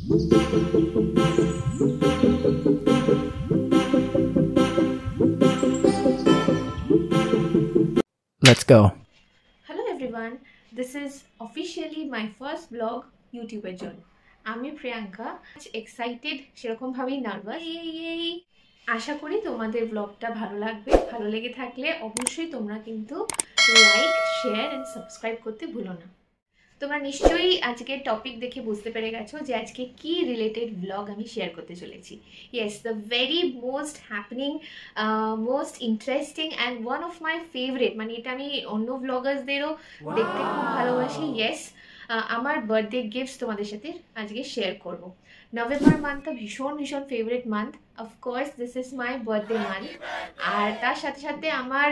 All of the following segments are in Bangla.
Let's go. Hello everyone, this is officially my first vlog YouTube এর জন্য। আমি প্রিয়াঙ্কা, এক্সাইটেড সেরকম ভাবেই নার্ভাস। আশা করি তোমাদের ব্লগটা ভালো লাগবে। ভালো লেগে থাকলে অবশ্যই তোমরা কিন্তু লাইক, শেয়ার এন্ড সাবস্ক্রাইব করতে ভুলো না। তোমরা নিশ্চয়ই আজকের টপিক দেখে বুঝতে পেরে গেছো যে আজকে কি রিলেটেড ব্লগ আমি শেয়ার করতে চলেছি। Yes, the very most happening, most interesting and one of my favourite, মানে এটা আমি অন্য ব্লগার্সদেরও দেখতে খুব ভালোবাসি। ইয়েস, আমার বার্থডে গিফটস তোমাদের সাথে আজকে শেয়ার করব। নভেম্বর মান্থটা ভীষণ ভীষণ favourite month. Of course this is my birthday month. আর তার সাথে সাথে আমার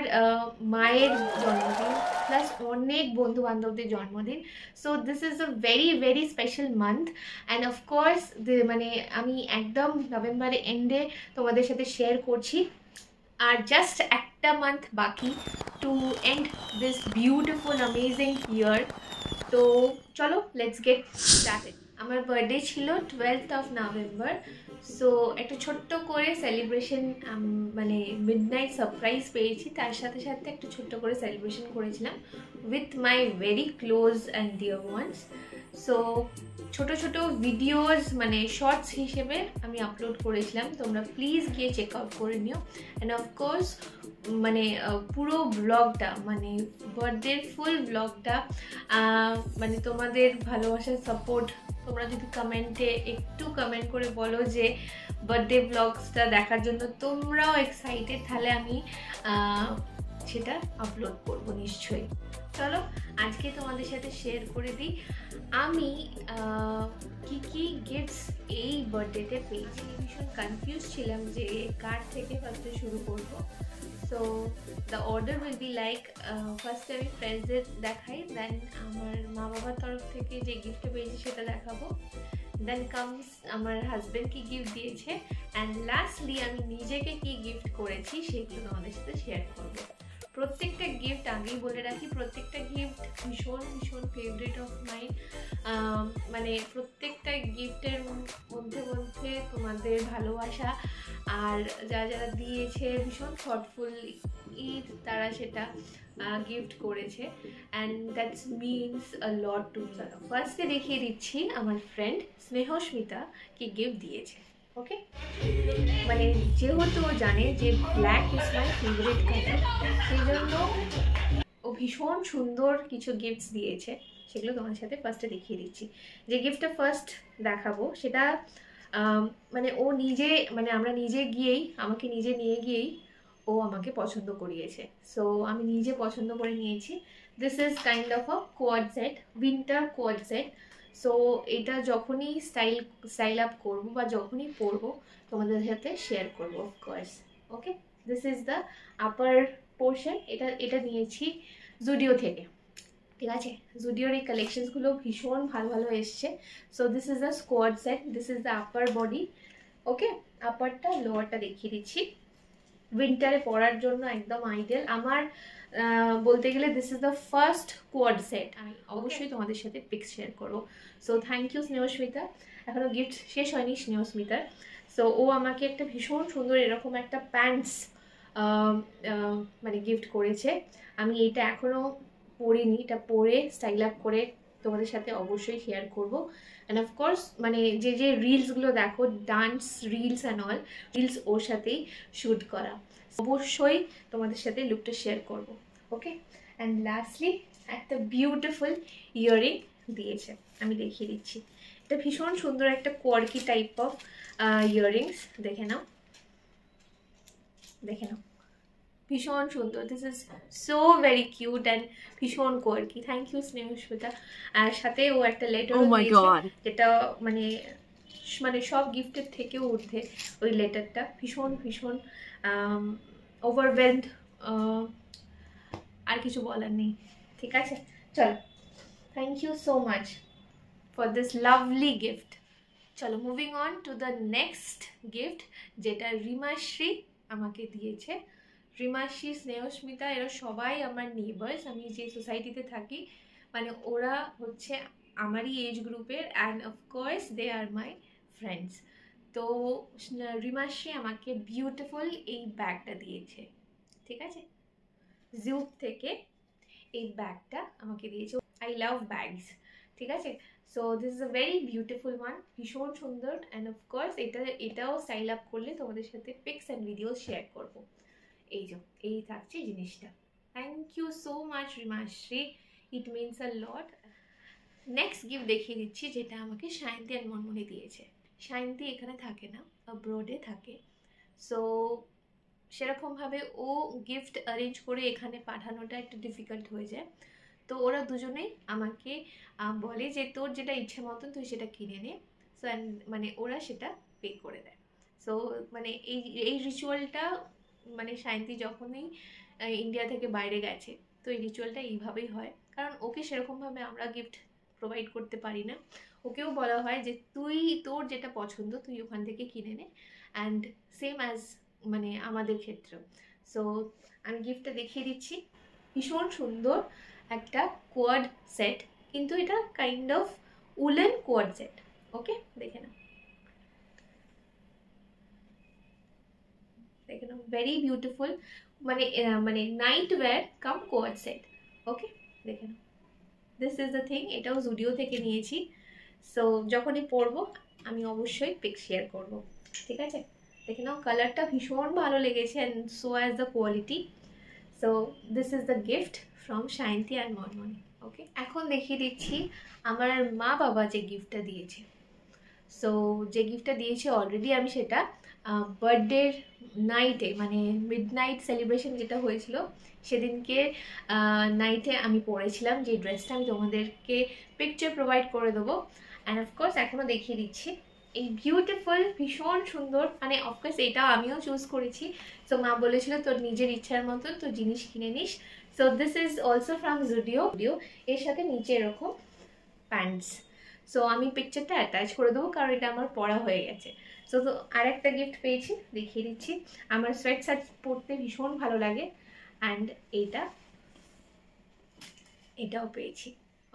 মায়ের জন্মদিন প্লাস অনেক বন্ধু বান্ধবদের জন্মদিন। So this is a very very special month and of course মানে আমি একদম নভেম্বরের এন্ডে তোমাদের সাথে শেয়ার করছি। আর জাস্ট একটা মান্থ বাকি to end this beautiful amazing year. তো চলো লেটস গেট স্টার্টেড। আমার বার্থডে ছিল 12th of November। সো একটা ছোট্ট করে সেলিব্রেশন, মানে মিডনাইট সারপ্রাইজ পেয়েছি। তার সাথে সাথে একটা ছোট্ট করে সেলিব্রেশন করেছিলাম with my very close and deer once. So ছোট ছোট ভিডিওস মানে শর্টস হিসেবে আমি আপলোড করেছিলাম, তোমরা প্লিজ গিয়ে চেক আউট করে নিও। অ্যান্ড অফকোর্স মানে পুরো ব্লগটা মানে বার্থডের ফুল ব্লগটা মানে তোমাদের ভালোবাসার সাপোর্ট, তোমরা যদি কমেন্টে একটু কমেন্ট করে বলো যে বার্থডে ব্লগসটা দেখার জন্য তোমরাও এক্সাইটেড, তাহলে আমি সেটা আপলোড করব নিশ্চয়ই। চলো আজকে তোমাদের সাথে শেয়ার করে দিই আমি কি কি গিফটস এই বার্থডেতে পেয়েছি। ভীষণ কনফিউজ ছিলাম যে কার থেকে ফার্স্টে শুরু করব। So the order will be like, ফার্স্টে আমি ফ্রেন্ডসদের দেখাই, দেন আমার মা বাবার তরফ থেকে যে গিফট পেয়েছি সেটা দেখাবো, দেন কামস আমার হাজব্যান্ড কি গিফট দিয়েছে, অ্যান্ড লাস্টলি আমি নিজেকে কি গিফট করেছি সেগুলো তোমাদের সাথে শেয়ার করবো। প্রত্যেকটা গিফট আগেই বলে রাখি, প্রত্যেকটা গিফট ভীষণ ভীষণ ফেভারিট অফ মাইন্ড। মানে প্রত্যেকটা গিফটের মধ্যে মধ্যে তোমাদের ভালোবাসা আর যারা যারা দিয়েছে ভীষণ থটফুল তারা সেটা গিফট করেছে, and that's means a lot to me. ফার্স্টে দেখিয়ে দিচ্ছি আমার ফ্রেন্ড স্নেহস্মিতা কি গিফট দিয়েছে। ওকে, মানে যেহেতু ও জানে যে black is my favourite colour, সেই জন্য ও ভীষণ সুন্দর কিছু গিফটস দিয়েছে, সেগুলো তোমার সাথে ফার্স্টে দেখিয়ে দিচ্ছি। যে গিফটটা ফার্স্ট দেখাবো সেটা মানে ও নিজে, মানে আমরা নিজে গিয়েই, আমাকে নিজে নিয়ে গিয়েই ও আমাকে পছন্দ করিয়েছে। সো আমি নিজে পছন্দ করে নিয়েছি। This is kind of a quad set, winter quad set. So এটা যখনই স্টাইল আপ করবো বা যখনই পরবো তোমাদের সাথে শেয়ার করবো of course. Okay, this is the upper portion. এটা নিয়েছি জুডিও থেকে, ঠিক আছে। জুডিওর এই কালেকশনসগুলো ভীষণ ভালো ভালো এসছে। So this is the squad set, this is the upper body. Okay, আপারটা লোয়ারটা দেখিয়ে দিচ্ছি। উইন্টারে পরার জন্য একদম আইডিয়াল। আমার বলতে গেলে this is the first co-ord set. আমি অবশ্যই তোমাদের সাথে পিক্স শেয়ার করবো। So thank you Snehasmita. এখনও গিফট শেষ হয়নি স্নেহস্মিতার। সো ও আমাকে একটা ভীষণ সুন্দর এরকম একটা প্যান্টস মানে গিফট করেছে। আমি এইটা এখনও পরিনি, এটা পরে স্টাইল আপ করে তোমাদের সাথে অবশ্যই শেয়ার করবো। অ্যান্ড অফকোর্স মানে যে যে রিলসগুলো দেখো, dance reels and all reels ওর সাথেই শ্যুট করা, অবশ্যই তোমাদের সাথে লুকটা শেয়ার করব। ওকে, অ্যান্ড লাস্টলি একটা বিউটিফুল ইয়াররিং দিয়েছে, আমি দেখিয়ে দিচ্ছি। এটা ভীষণ সুন্দর একটা কোয়ার্কি টাইপ অফ ইয়াররিংস। দেখে নাও, দেখে নাও, ভীষণ সুন্দর। This is so very cute and ভীষণ কোয়ার্কি। Thank you Snehasmita. আর সাথে ও একটা লেটারও দিয়েছে, যেটা মানে মানে সব গিফটের থেকেও ঊর্ধ্বে ওই লেটারটা। ভীষণ ভীষণ ওভারওয়েলড, আর কিছু বলার নেই, ঠিক আছে। চলো, thank you so much for this lovely gift. চলো moving on to the next gift, যেটা রিমাশ্রী আমাকে দিয়েছে। রিমাশ্রী, স্নেহস্মিতা এরা সবাই আমার নেবার্স। আমি যে সোসাইটিতে থাকি মানে ওরা হচ্ছে আমারই এজ গ্রুপের, and of course they are my friends. তো রিমাশ্রী আমাকে বিউটিফুল এই ব্যাগটা দিয়েছে, ঠিক আছে, জুপ থেকে এই ব্যাগটা আমাকে দিয়েছে। আই লাভ ব্যাগস, ঠিক আছে। So this is a very beautiful one, ভীষণ সুন্দর। অ্যান্ড অফকোর্স এটাও স্টাইল আপ করলে তোমাদের সাথে পিকস অ্যান্ড ভিডিওস শেয়ার করবো। এই থাকছে জিনিসটা। Thank you so much Rimashree, it means a lot. Next gift দেখিয়ে দিচ্ছি, যেটা আমাকে সায়ন্তী আর মনমনি দিয়েছে। সায়ন্তী এখানে থাকে না, অ্যাব্রোডে থাকে। সো সেরকমভাবে ও গিফট অ্যারেঞ্জ করে এখানে পাঠানোটা একটু ডিফিকাল্ট হয়ে যায়। তো ওরা দুজনেই আমাকে বলে যে তোর যেটা ইচ্ছে মতন তুই সেটা কিনে নে। সো মানে ওরা সেটা পে করে দেয়। সো মানে এই রিচুয়ালটা মানে সায়ন্তী যখনই ইন্ডিয়া থেকে বাইরে গেছে, তো এই রিচুয়ালটা এইভাবেই হয়। কারণ ওকে সেরকমভাবে আমরা গিফট প্রোভাইড করতে পারি না। ওকেও বলা হয় যে তুই তোর যেটা পছন্দ তুই ওখান থেকে কিনে নে, অ্যান্ড সেম অ্যাজ মানে আমাদের ক্ষেত্রেও। সো আমি গিফটটা দেখিয়ে দিচ্ছি। ভীষণ সুন্দর একটা কোয়াড সেট, কিন্তু এটা kind of woollen co-ord set. Okay, দেখে নাও, দেখে নাও, ভেরি বিউটিফুল। মানে মানে night wear cum co-ord set. Okay, দেখে নাও, দিস ইজ দ্য থিং। এটাও জুডিও থেকে নিয়েছি। সো যখনই পরবো আমি অবশ্যই পিক শেয়ার করবো, ঠিক আছে। দেখে নাও, কালারটা ভীষণ ভালো লেগেছে, and so as the quality. So this is the gift from Sayanti and Monmoni. Okay, এখন দেখিয়ে দিচ্ছি আমার মা বাবা যে গিফটটা দিয়েছে। সো যে গিফটটা দিয়েছে অলরেডি আমি সেটা বার্থডের নাইটে, মানে মিডনাইট সেলিব্রেশন যেটা হয়েছিল সেদিনকে নাইটে আমি পরেছিলাম, যে ড্রেসটা আমি তোমাদেরকে পিকচার প্রোভাইড করে দেবো। অ্যান্ড অফকোর্স এখনও দেখিয়ে দিচ্ছি। এই বিউটিফুল, ভীষণ সুন্দর, মানে অফকোর্স এটা আমিও চুজ করেছি। সো মা বলেছিল তোর নিজের ইচ্ছার মতন তোর জিনিস কিনে নিস। So this is also from Zudio. এর সাথে নিচে এরকম প্যান্টস। সো আমি পিকচারটা অ্যাটাচ করে দেবো, কারণ এটা আমার পরা হয়ে গেছে। সো তো আরেকটা গিফট পেয়েছি, দেখিয়ে দিচ্ছি। আমার সোয়েট শার্ট পরতে ভীষণ ভালো লাগে, অ্যান্ড এটাও পেয়েছি।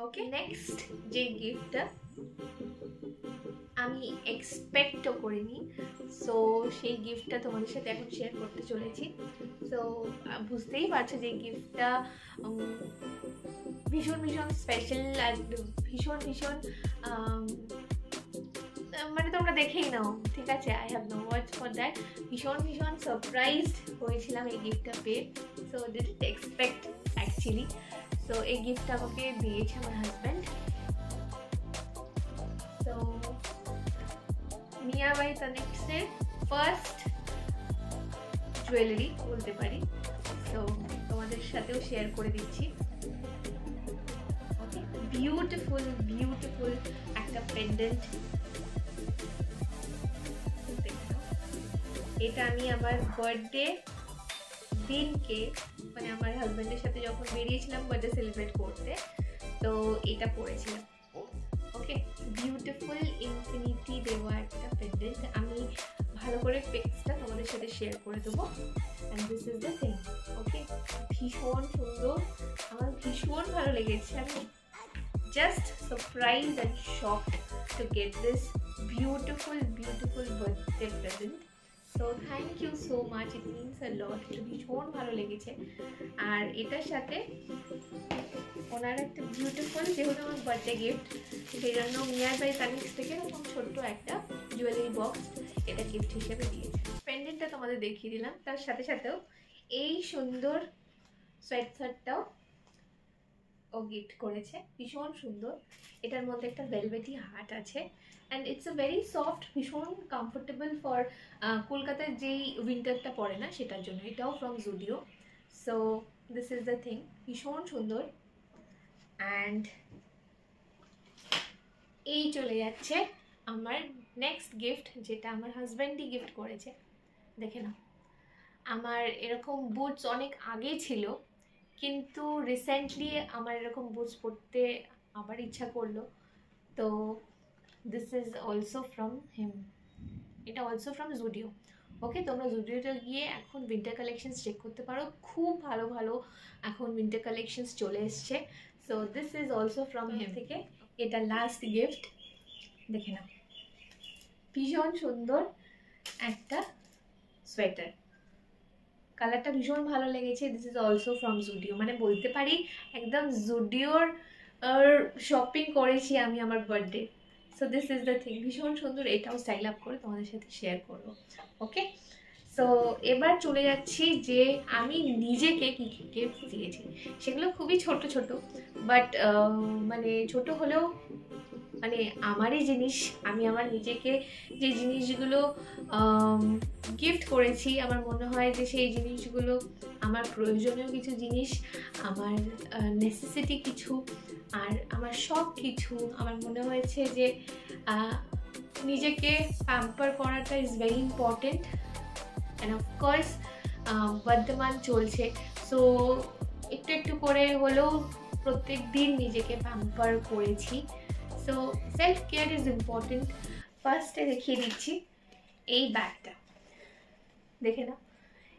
ওকে, নেক্সট যে গিফটটা আমি এক্সপেক্টও করিনি, সো সেই গিফটটা তোমাদের সাথে এখন শেয়ার করতে চলেছি। সো বুঝতেই পারছো যে গিফটটা ভীষণ ভীষণ স্পেশাল, আর ভীষণ ভীষণ মানে তোমরা দেখেই নাও, ঠিক আছে। I have no words for that. ভীষণ ভীষণ সারপ্রাইজড হয়েছিলাম এই গিফটটা পেয়ে। So didn't expect actually. So এই গিফটটা আমাকে দিয়েছে আমার হাজব্যান্ড। সো মিয়া বাই তানিক্সের ফার্স্ট জুয়েলারি বলতে পারি। সো তোমাদের সাথেও শেয়ার করে দিচ্ছি। ওকে, বিউটিফুল বিউটিফুল একটা পেন্ডেন্ট। এটা আমি আমার বার্থডে দিনকে, মানে আমার হাজব্যান্ডের সাথে যখন বেরিয়েছিলাম বার্থডে সেলিব্রেট করতে, তো এটা পরেছিলাম। ওকে, বিউটিফুল ইনফিনিটি দেওয়া একটা পেন্ডেন্ট। আমি ভালো করে পিকসটা তোমাদের সাথে শেয়ার করে দেবো। And this is the thing. Okay, ভীষণ সুন্দর, আমার ভীষণ ভালো লেগেছে। আমি just surprise and shocked to get this beautiful beautiful birthday present. So thank you so much, it means a lot. ভীষণ ভালো লেগেছে। আর এটার সাথে ওনার একটা বিউটিফুল, যেহেতু আমার বার্থডে গিফট, সেই জন্য মিয়া বাই তানিক্স থেকে এরকম ছোট্ট একটা জুয়েলারি বক্স এটা গিফট হিসেবে দিয়েছে। পেন্ডেন্টটা তোমাদের দেখিয়ে দিলাম, তার সাথে সাথেও এই সুন্দর সোয়েট শার্টটাও ও গিফট করেছে, ভীষণ সুন্দর। এটার মধ্যে একটা ভেলভেটি হার্ট আছে, and it's a very soft, ভীষণ কমফোর্টেবল ফর কলকাতায় যেই উইন্টারটা পড়ে না সেটার জন্য। এটাও from Zudio. So this is the thing, ভীষণ সুন্দর। অ্যান্ড এই চলে যাচ্ছে আমার নেক্সট গিফট, যেটা আমার হাজব্যান্ডই গিফট করেছে। দেখে নাও, আমার এরকম বুটস অনেক আগে ছিল, কিন্তু রিসেন্টলি আমার এরকম বুটস পরতে আবার ইচ্ছা করলো। তো this is also from him. এটা অলসো ফ্রম জুডিও। ওকে, তোমরা জুডিওতে গিয়ে এখন উইন্টার কালেকশনস চেক করতে পারো, খুব ভালো ভালো এখন উইন্টার কালেকশনস চলে এসছে। So this is also from him থেকে এটা লাস্ট গিফট, দেখে নাও। ভীষণ সুন্দর একটা সোয়েটার, কালারটা ভীষণ ভালো লেগেছে। This is also from Zudio, মানে বলতে পারি একদম জুডিওর শপিং করেছি আমি আমার birthday. So this is the thing, ভীষণ সুন্দর। এটাও স্টাইল আপ করে তোমাদের সাথে শেয়ার করবো। ওকে, সো এবার চলে যাচ্ছি যে আমি নিজেকে কী কী গিফট দিয়েছি। সেগুলো খুবই ছোট ছোট, বাট মানে ছোট হলেও মানে আমারই জিনিস। আমি আমার নিজেকে যে জিনিসগুলো গিফট করেছি, আমার মনে হয় যে সেই জিনিসগুলো আমার প্রয়োজনীয় কিছু জিনিস, আমার নেসেসিটি কিছু, আর আমার সব কিছু। আমার মনে হয়েছে যে নিজেকে প্যাম্পার করাটা is very important. And of course বর্তমান চলছে, সো একটু একটু করে হলেও প্রত্যেক দিন নিজেকে প্যাম্পার করেছি। So self care is important. ফার্স্টে দেখিয়ে দিচ্ছি এই ব্যাগটা, দেখে না।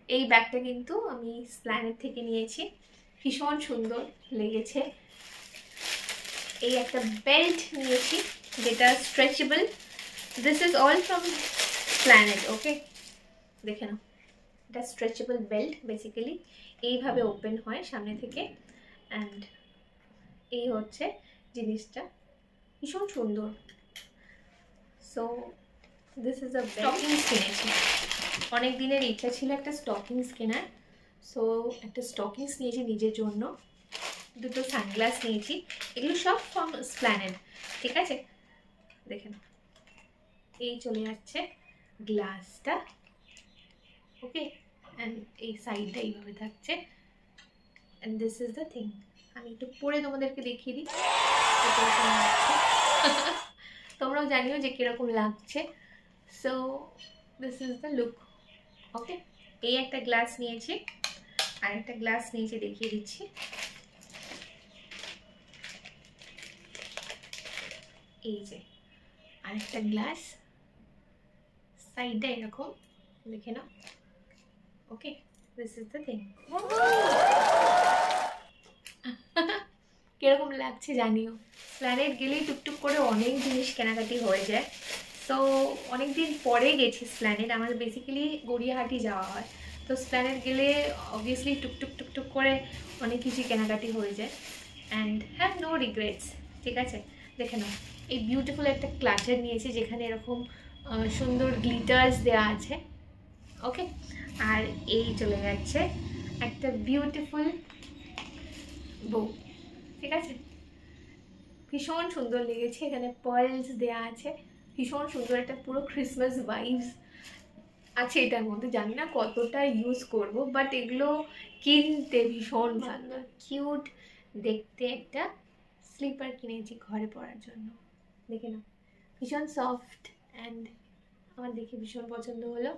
এই ব্যাগটা কিন্তু আমি স্প্ল্যানেড থেকে নিয়েছি, ভীষণ সুন্দর লেগেছে। এই একটা বেল্ট নিয়েছি যেটা stretchable, this is all from Esplanade. Okay, দেখে নাও, এটা স্ট্রেচেবল বেল্ট। বেসিক্যালি এইভাবে ওপেন হয় সামনে থেকে, অ্যান্ড এই হচ্ছে জিনিসটা, ভীষণ সুন্দর। So this is a stockings কিনেছি, অনেক দিনের ইচ্ছা ছিল একটা স্টকিংস কেনার। সো একটা স্টকিংস নিয়েছি নিজের জন্য, দুটো সানগ্লাস নিয়েছি, এগুলো সব ফ্রম স্প্ল্যানেড। ঠিক আছে, দেখেন এই চলে যাচ্ছে গ্লাসটা। ওকে, অ্যান্ড এই সাইডটা এইভাবে থাকছে, and this is the thing. আমি একটু পরে তোমাদেরকে দেখিয়ে দিই তোমরাও জানিও যে কিরকম লাগছে। So this is the look. Okay, এই একটা গ্লাস নিয়েছি, আর একটা গ্লাস নিয়েছি দেখিয়ে দিচ্ছি। এই যে আরেকটা গ্লাস, সাইডটা এরকম, দেখে নাও। ওকে, দিস ইজ দ্য থিং। কিরকম লাগছে জানিও। স্প্ল্যানেড গেলেই টুকটুক করে অনেক জিনিস কেনাকাটি হয়ে যায়। সো অনেক দিন পরে গেছি স্প্ল্যানেড, আমাদের বেসিক্যালি গড়িয়াহাটি যাওয়া হয়, তো স্প্ল্যানেড গেলে অবভিয়াসলি টুকটুক টুকটুক করে অনেক কিছু কেনাকাটি হয়ে যায়, অ্যান্ড হ্যাভ নো রিগ্রেটস। ঠিক আছে, দেখে নাও। এই বিউটিফুল একটা ক্লাচার নিয়েছি যেখানে এরকম সুন্দর গ্লিটার্স দেওয়া আছে। ওকে, আর এই চলে যাচ্ছে একটা বিউটিফুল বউ। ঠিক আছে, ভীষণ সুন্দর লেগেছে, এখানে পার্লস দেওয়া আছে, ভীষণ সুন্দর একটা পুরো ক্রিসমাস ভাইবস আছে এটার মধ্যে। জানি না কতটা ইউজ করব, বাট এগুলো কিনতে ভীষণ ভালো, কিউট দেখতে। একটা স্লিপার কিনেছি ঘরে পরার জন্য, দেখে নাও, ভীষণ সফট, অ্যান্ড আমার দেখে ভীষণ পছন্দ হলো।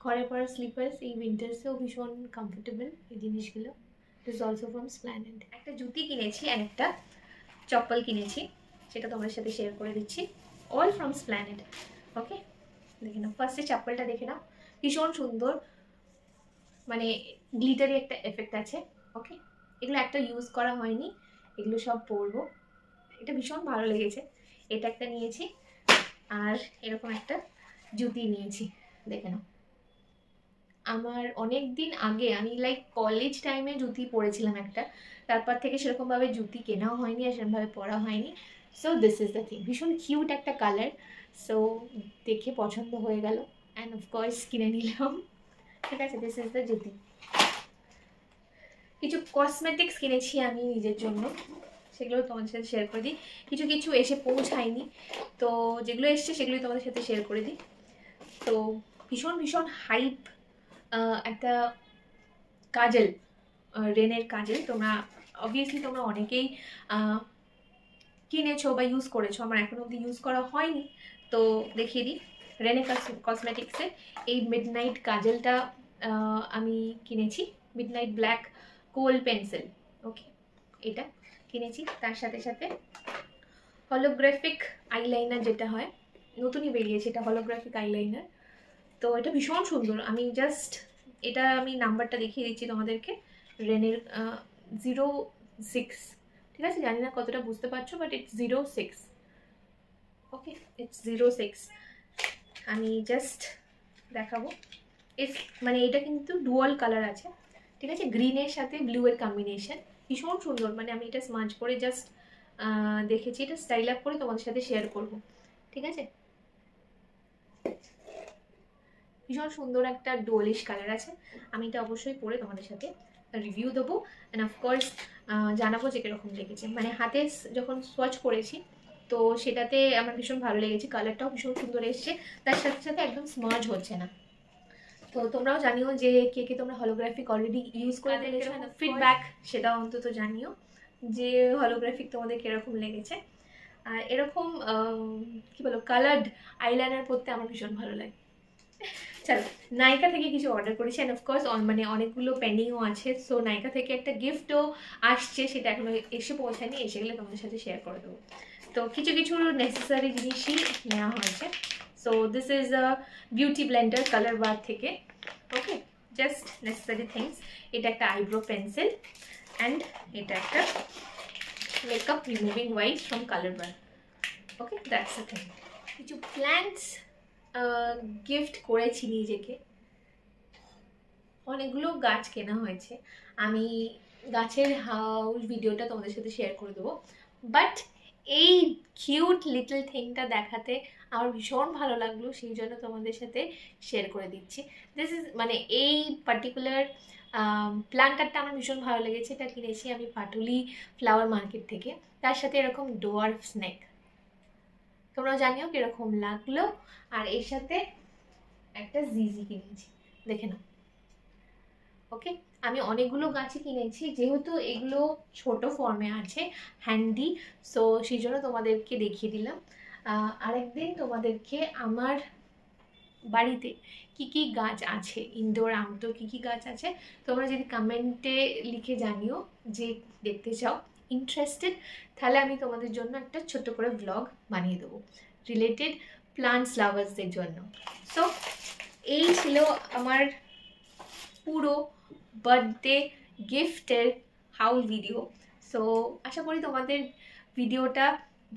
ঘরে পরা স্লিপার্স এই উইন্টার্সেও ভীষণ কমফোর্টেবল এই জিনিসগুলো। It is also from Esplanade. একটা জুতি কিনেছি আর একটা চপ্পল কিনেছি, সেটা তোমাদের সাথে শেয়ার করে দিচ্ছি, অল ফ্রম স্প্ল্যানেড। ওকে, দেখে নাও। ফার্স্টে চপ্পলটা দেখে নাও, ভীষণ সুন্দর, মানে গ্লিটারি একটা এফেক্ট আছে। ওকে, এগুলো একটা ইউজ করা হয়নি, এগুলো সব পরবো, এটা ভীষণ ভালো লেগেছে। এটা একটা নিয়েছি, আর এরকম একটা জুতি নিয়েছি, দেখে নাও। আমার অনেক দিন আগে, আমি লাইক কলেজ টাইমে জুতি পরেছিলাম একটা, তারপর থেকে সেরকমভাবে জুতি কেনাও হয়নি আর সেরকমভাবে পরা হয়নি। So this is the thing, ভীষণ কিউট একটা কালার। সো দেখে পছন্দ হয়ে গেল, অ্যান্ড অফকোর্স কিনে নিলাম। ঠিক আছে, দিস ইজ দ্য জুতি। কিছু কসমেটিক্স কিনেছি আমি নিজের জন্য, সেগুলো তোমাদের সাথে শেয়ার করে দিই। কিছু কিছু এসে পৌঁছায়নি, তো যেগুলো এসছে সেগুলোই তোমাদের সাথে শেয়ার করে দিই। তো ভীষণ ভীষণ হাইপ একটা কাজল, রেনের কাজল। তোমরা অবভিয়াসলি তোমরা অনেকেই কিনেছো বা ইউজ করেছো, আমার এখনো অবধি ইউজ করা হয়নি, তো দেখিয়ে দিই। রেনে কসমেটিক্সের এই মিডনাইট কাজলটা আমি কিনেছি, মিডনাইট ব্ল্যাক কোল পেন্সিল। ওকে, এটা কিনেছি। তার সাথে সাথে হলোগ্রাফিক আইলাইনার, যেটা হয় নতুনই বেরিয়েছে, এটা হলোগ্রাফিক আইলাইনার। তো এটা ভীষণ সুন্দর। আমি জাস্ট এটা আমি নাম্বারটা দেখিয়ে দিচ্ছি তোমাদেরকে, রেনের 06 ঠিক আছে, জানি না কতটা বুঝতে পারছো, বাট ইটস 06। Okay, it's 06। আমি জাস্ট দেখাবো, মানে এটা কিন্তু ডুয়াল কালার আছে, ঠিক আছে, গ্রিনের সাথে ব্লু এর কম্বিনেশন, ভীষণ সুন্দর। মানে আমি এটা স্মাজ করে জাস্ট দেখেছি, এটা স্টাইল আপ করে তোমাদের সাথে শেয়ার করব, ঠিক আছে। ভীষণ সুন্দর একটা ডুয়ালিশ কালার আছে। আমি এটা অবশ্যই পরে তোমাদের সাথে রিভিউ দেবো, অ্যান্ড অফকোর্স জানাবো যে কীরকম লেগেছে। মানে হাতে যখন সোয়াচ করেছি তো সেটাতে আমার ভীষণ ভালো লেগেছে, কালারটাও ভীষণ সুন্দর এসছে, তার সাথে সাথে একদম স্মাজ হচ্ছে না। তো তোমরাও জানিও যে কে কে তোমরা হলোগ্রাফিক অলরেডি ইউজ করে ফেলেছো, ফিডব্যাক সেটাও অন্তত জানিও যে হলোগ্রাফিক তোমাদের কীরকম লেগেছে। আর এরকম কি বলো, কালার্ড আইলাইনার পরতে আমার ভীষণ ভালো লাগে। চলো, নাইকা থেকে কিছু অর্ডার করেছি, অ্যান্ড অফকোর্স মানে অনেকগুলো পেন্ডিংও আছে। সো নাইকা থেকে একটা গিফটও আসছে, সেটা এখনো এসে পৌঁছায়নি, এসে গেলে তোমাদের সাথে শেয়ার করে দেবো। তো কিছু কিছু নেসেসারি জিনিসই নেওয়া হয়েছে। So this is a beauty blender colour bar থেকে। Okay, just necessary things. এটা একটা আইব্রো পেন্সিল, অ্যান্ড এটা একটা makeup removing wipe from colour bar. Okay, that's a thing. কিছু প্ল্যান্টস গিফট করেছি নিজেকে, অনেকগুলো গাছ কেনা হয়েছে। আমি গাছের হাউস ভিডিওটা তোমাদের সাথে শেয়ার করে দেবো, বাট এই কিউট লিটল থিংটা দেখাতে আমার ভীষণ ভালো লাগলো, সেই জন্য তোমাদের সাথে শেয়ার করে দিচ্ছি। দিস ইজ মানে এই পার্টিকুলার প্ল্যান্টারটা আমার ভীষণ ভালো লেগেছে। এটা কিনেছি আমি পাটুলি ফ্লাওয়ার মার্কেট থেকে, তার সাথে এরকম ডোয়ার্ফ স্নেক। তোমরাও জানিও কিরকম লাগলো। আর এর সাথে একটা জিজি কিনেছি, দেখে নাও। ওকে, আমি অনেকগুলো গাছই কিনেছি, যেহেতু এগুলো ছোট ফর্মে আছে, হ্যান্ডি, সো সেই জন্য তোমাদেরকে দেখিয়ে দিলাম। আরেকদিন তোমাদেরকে আমার বাড়িতে কি কি গাছ আছে, ইনডোর আউটডোর কি কি গাছ আছে, তোমরা যদি কমেন্টে লিখে জানিও যে দেখতে চাও, ইন্টারেস্টেড, তাহলে আমি তোমাদের জন্য একটা ছোট্ট করে ব্লগ বানিয়ে দেবো রিলেটেড প্লান্টস লাভার্সদের জন্য। সো এই ছিল আমার পুরো বার্থডে গিফটের হাউল ভিডিও। সো আশা করি তোমাদের ভিডিওটা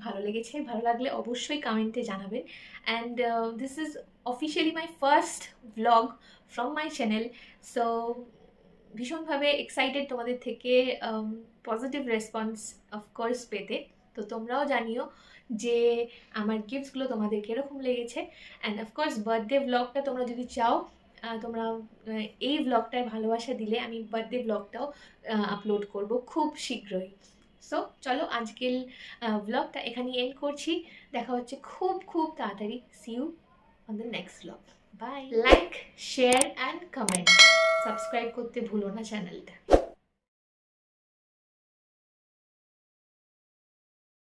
ভালো লেগেছে, ভালো লাগলে অবশ্যই কমেন্টে জানাবেন। And this is officially my first blog from my channel. So ভীষণভাবে এক্সাইটেড তোমাদের থেকে পজিটিভ রেসপন্স অফকোর্স পেতে। তো তোমরাও জানিও যে আমার গিফটসগুলো তোমাদের কীরকম লেগেছে। অ্যান্ড অফকোর্স বার্থডে ব্লগটা তোমরা যদি চাও, তোমরা এই ব্লগটায় ভালোবাসা দিলে আমি বার্থডে ব্লগটাও আপলোড করব খুব শীঘ্রই। সো চলো, আজকের ব্লগটা এখানেই এন্ড করছি। দেখা হচ্ছে খুব খুব তাড়াতাড়ি। See you on the next blog. Bye. Like, share and comment, subscribe করতে ভুলো না চ্যানেলটা।